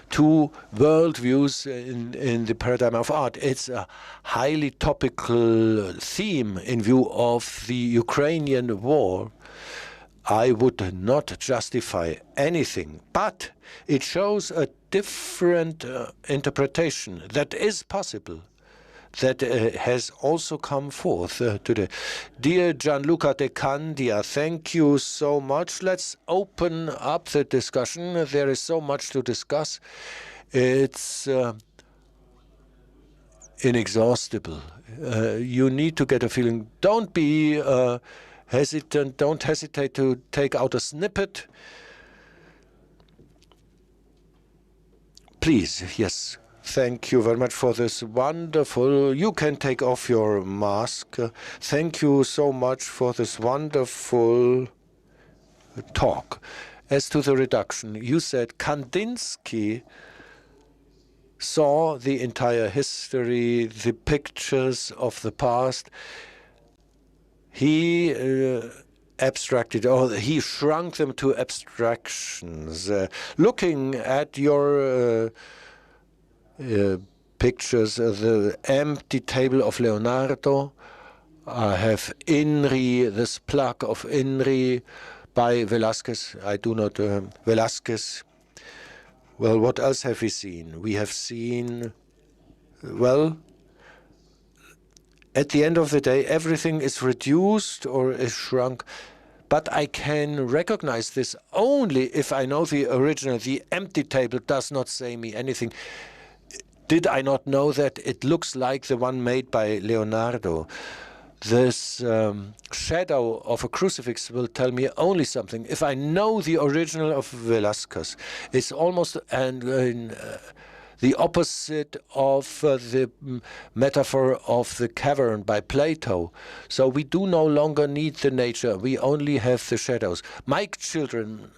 two worldviews in the paradigm of art. It's a highly topical theme in view of the Ukrainian war. I would not justify anything, but it shows a different interpretation that is possible, that has also come forth today. Dear Gianluca de Candia, thank you so much. Let's open up the discussion. There is so much to discuss. It's inexhaustible. You need to get a feeling. Don't be hesitant. Don't hesitate to take out a snippet. Please, yes. Thank you very much for this wonderful. You can take off your mask. Thank you so much for this wonderful talk. As to the reduction, you said Kandinsky saw the entire history, the pictures of the past. He abstracted, or he shrunk them to abstractions. Looking at your pictures, the empty table of Leonardo, I have Inri, this plaque of Inri by Velázquez. I do not, Velázquez. Well, what else have we seen? We have seen, well, at the end of the day, everything is reduced or is shrunk. But I can recognize this only if I know the original. The empty table does not say me anything. Did I not know that it looks like the one made by Leonardo? This shadow of a crucifix will tell me only something. If I know the original of Velázquez, it's almost the opposite of the metaphor of the cavern by Plato. So we do no longer need the nature. We only have the shadows. My children,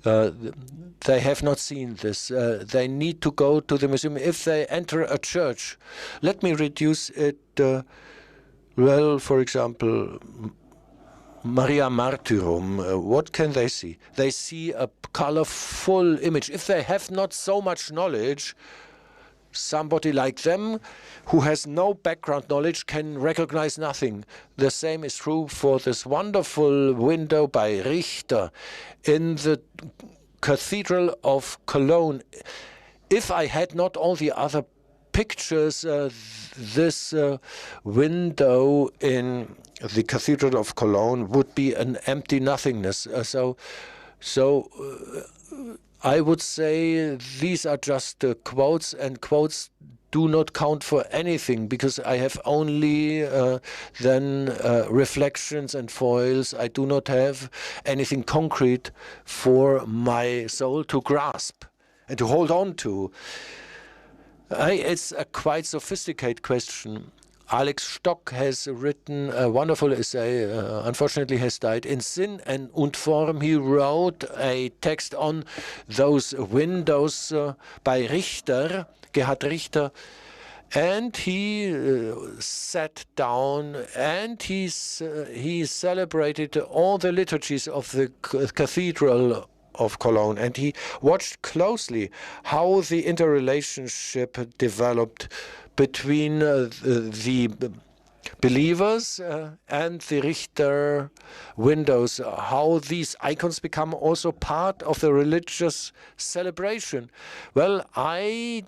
they have not seen this. They need to go to the museum. If they enter a church, let me reduce it. Well, for example, Maria Martyrum, what can they see? They see a colorful image. If they have not so much knowledge, somebody like them who has no background knowledge can recognize nothing. The same is true for this wonderful window by Richter in the Cathedral of Cologne. If I had not all the other pictures, this window in the Cathedral of Cologne would be an empty nothingness. So I would say these are just quotes, and quotes do not count for anything because I have only then reflections and foils. I do not have anything concrete for my soul to grasp and to hold on to. It's a quite sophisticated question. Alex Stock has written a wonderful essay, unfortunately has died. In Sinn und Form, he wrote a text on those windows by Richter, Gerhard Richter, and he sat down and he celebrated all the liturgies of the cathedral of Cologne, and he watched closely how the interrelationship developed between the believers and the Richter windows, how these icons become also part of the religious celebration. Well, I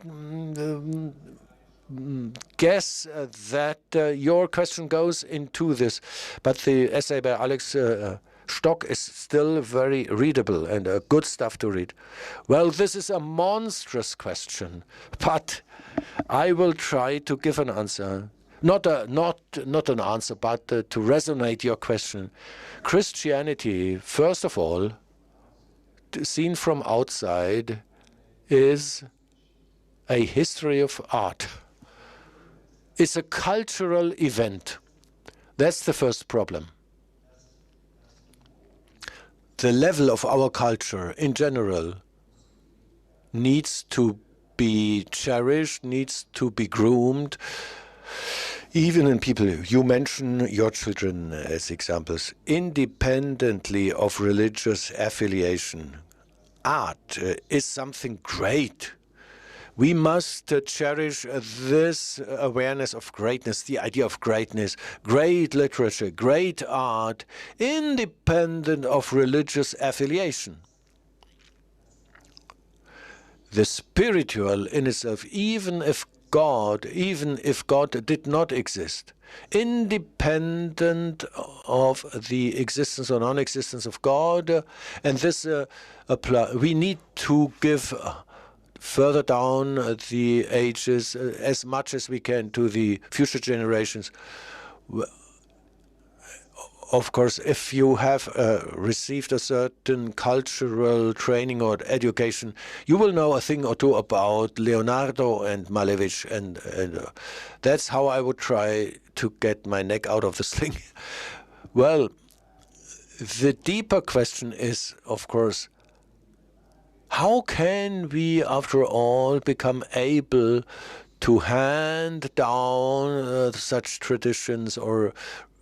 guess that your question goes into this, but the essay by Alex Stock is still very readable and good stuff to read. Well, this is a monstrous question, but I will try to give an answer. Not an answer, but to resonate your question. Christianity, first of all, seen from outside, is a history of art. It's a cultural event. That's the first problem. The level of our culture in general needs to be cherished, needs to be groomed, even in people. You mention your children as examples, independently of religious affiliation. Art is something great. We must cherish this awareness of greatness, the idea of greatness, great literature, great art, independent of religious affiliation. The spiritual in itself, even if God did not exist, independent of the existence or non-existence of God, and this we need to give further down the ages as much as we can to the future generations. Of course, if you have received a certain cultural training or education, you will know a thing or two about Leonardo and Malevich, and that's how I would try to get my neck out of the sling. Well, The deeper question is, of course, how can we, after all, become able to hand down such traditions or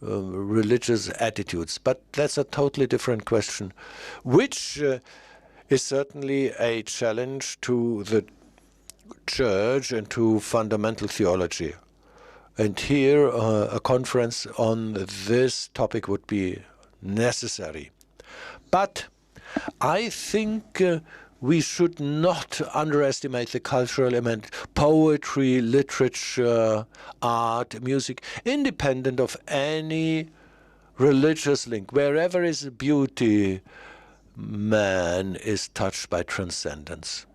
religious attitudes? But that's a totally different question, which is certainly a challenge to the Church and to fundamental theology. And here, a conference on this topic would be necessary. But I think we should not underestimate the cultural element, poetry, literature, art, music, independent of any religious link. Wherever is beauty, man is touched by transcendence.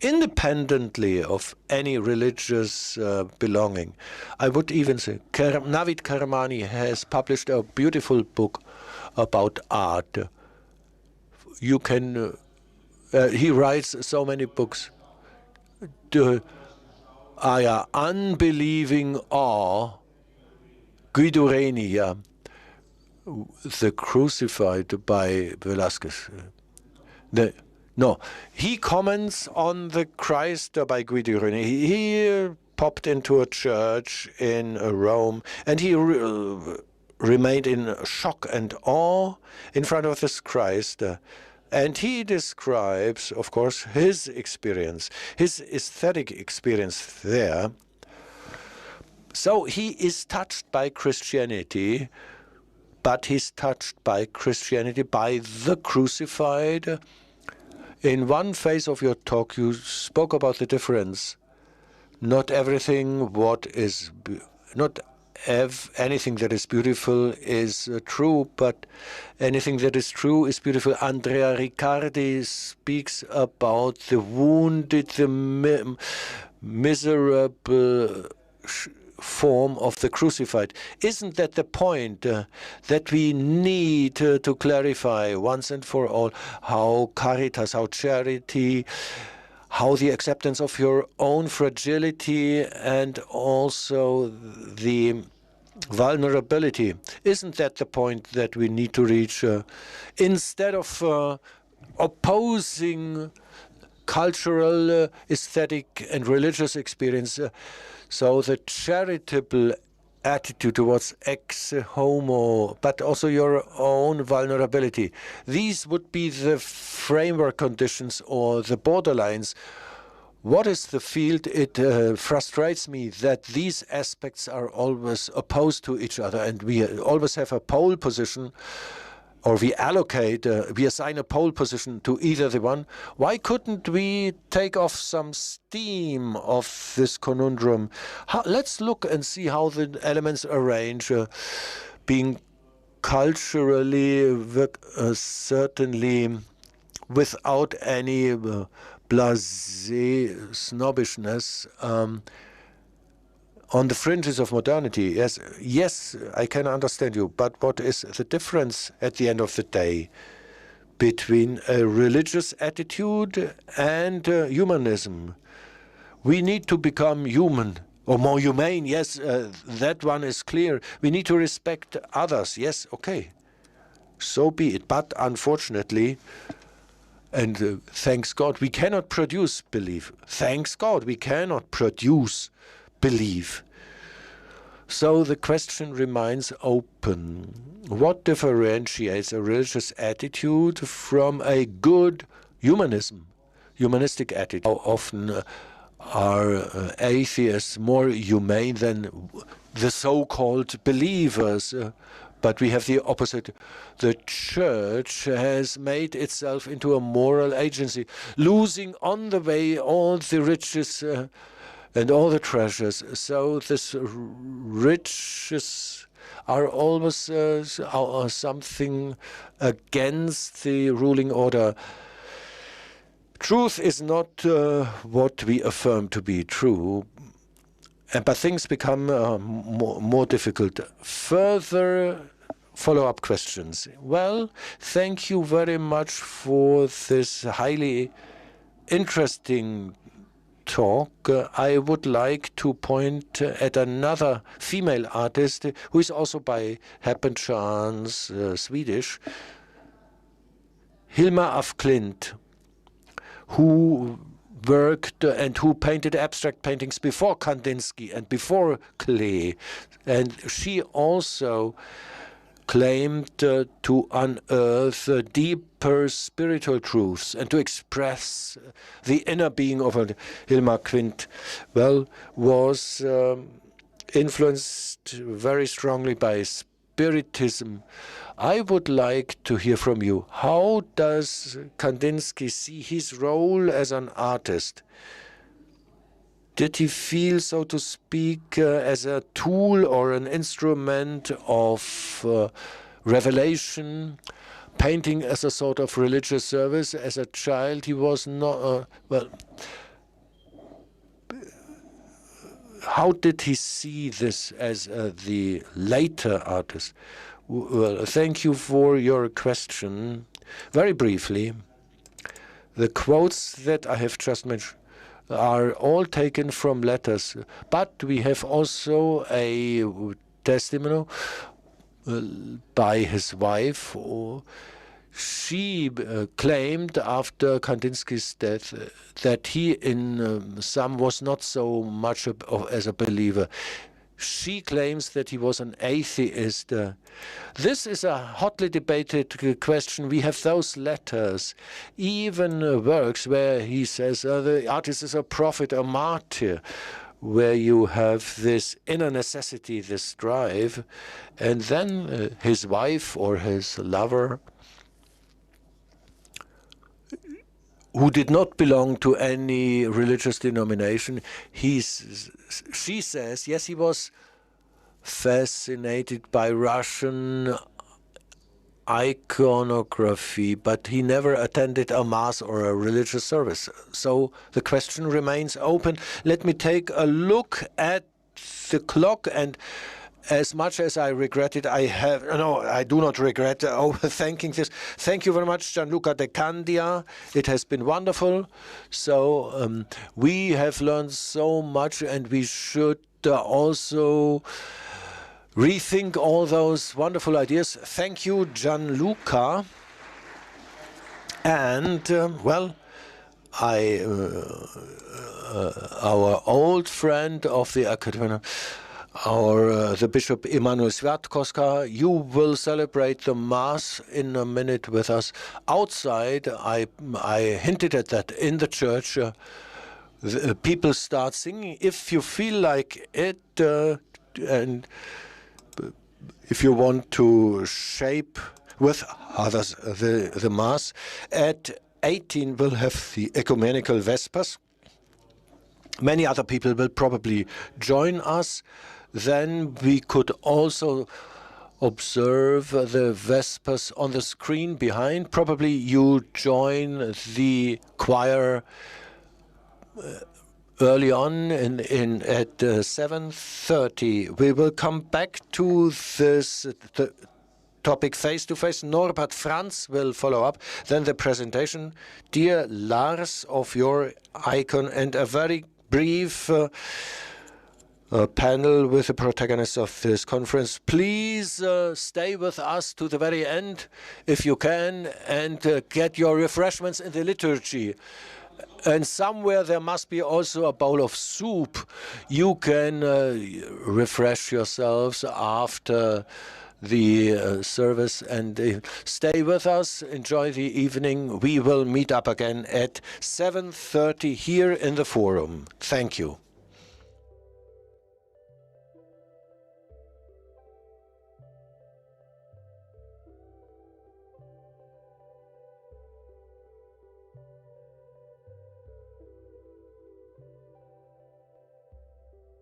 Independently of any religious belonging. I would even say Navid Kermani has published a beautiful book about art. You can, he writes so many books. Unbelieving Awe, Guido Reni, the Crucified by Velasquez. No, he comments on the Christ by Guido Reni. He popped into a church in Rome, and he remained in shock and awe in front of this Christ. And he describes, of course, his experience, his aesthetic experience there. So he is touched by Christianity, but he's touched by Christianity, by the crucified. In one phase of your talk, you spoke about the difference. Not everything anything that is beautiful is true, but anything that is true is beautiful. Andrea Riccardi speaks about the wounded, the miserable form of the crucified. Isn't that the point that we need to clarify once and for all how caritas, how charity, how the acceptance of your own fragility and also the vulnerability, isn't that the point that we need to reach instead of opposing cultural, aesthetic and religious experience? So the charitable attitude towards ex homo, but also your own vulnerability. These would be the framework conditions or the borderlines. What is the field? It frustrates me that these aspects are always opposed to each other, and we always have a pole position, or we assign a pole position to either the one. Why couldn't we take off some steam of this conundrum? Let's look and see how the elements arrange, being culturally, certainly without any blasé snobbishness, on the fringes of modernity. Yes, I can understand you, but what is the difference at the end of the day between a religious attitude and humanism? We need to become human, or more humane. Yes, that one is clear. We need to respect others. Yes, okay, so be it. But unfortunately, and thanks God, we cannot produce belief. Thanks God, we cannot produce belief. So the question remains open. What differentiates a religious attitude from a good humanistic attitude? How often are atheists more humane than the so-called believers? But we have the opposite. The church has made itself into a moral agency, losing on the way all the riches and all the treasures. So this riches are always something against the ruling order. Truth is not what we affirm to be true, but things become more difficult. Further follow-up questions. Well, thank you very much for this highly interesting talk, I would like to point at another female artist who is also by happen chance Swedish, Hilma af Klint, who worked and who painted abstract paintings before Kandinsky and before Klee. And she also claimed to unearth deeper spiritual truths and to express the inner being of Hilma Klint. Well, was influenced very strongly by Spiritism. I would like to hear from you. How does Kandinsky see his role as an artist? Did he feel, so to speak, as a tool or an instrument of revelation, painting as a sort of religious service? As a child, he was not, well, how did he see this as the later artist? Well, thank you for your question. Very briefly, the quotes that I have just mentioned are all taken from letters, but we have also a testimonial by his wife. She claimed after Kandinsky's death that he in some was not so much as a believer. She claims that he was an atheist. This is a hotly debated question. We have those letters, even works where he says the artist is a prophet, a martyr, where you have this inner necessity, this drive, and then his wife or his lover, who did not belong to any religious denomination, she says, yes, he was fascinated by Russian iconography, but he never attended a mass or a religious service. So the question remains open. Let me take a look at the clock, and as much as I regret it, I do not regret overthinking this. Thank you very much, Gianluca de Candia. It has been wonderful. So we have learned so much, and we should also rethink all those wonderful ideas. Thank you, Gianluca. And, well, our old friend of the Academy, the Bishop Emanuel Sviatkoska, you will celebrate the Mass in a minute with us. Outside, I hinted at that in the church, people start singing. If you feel like it, and if you want to shape with others the Mass, at 18 we'll have the ecumenical Vespers. Many other people will probably join us. Then we could also observe the Vespers on the screen behind. Probably you join the choir early on at 7:30. We will come back to this topic face-to-face. Norbert Franz will follow up. Then the presentation. Dear Lars of your icon, and a very brief panel with the protagonists of this conference. Please stay with us to the very end if you can, and get your refreshments in the liturgy. And somewhere there must be also a bowl of soup. You can refresh yourselves after the service, and stay with us. Enjoy the evening. We will meet up again at 7:30 here in the forum. Thank you.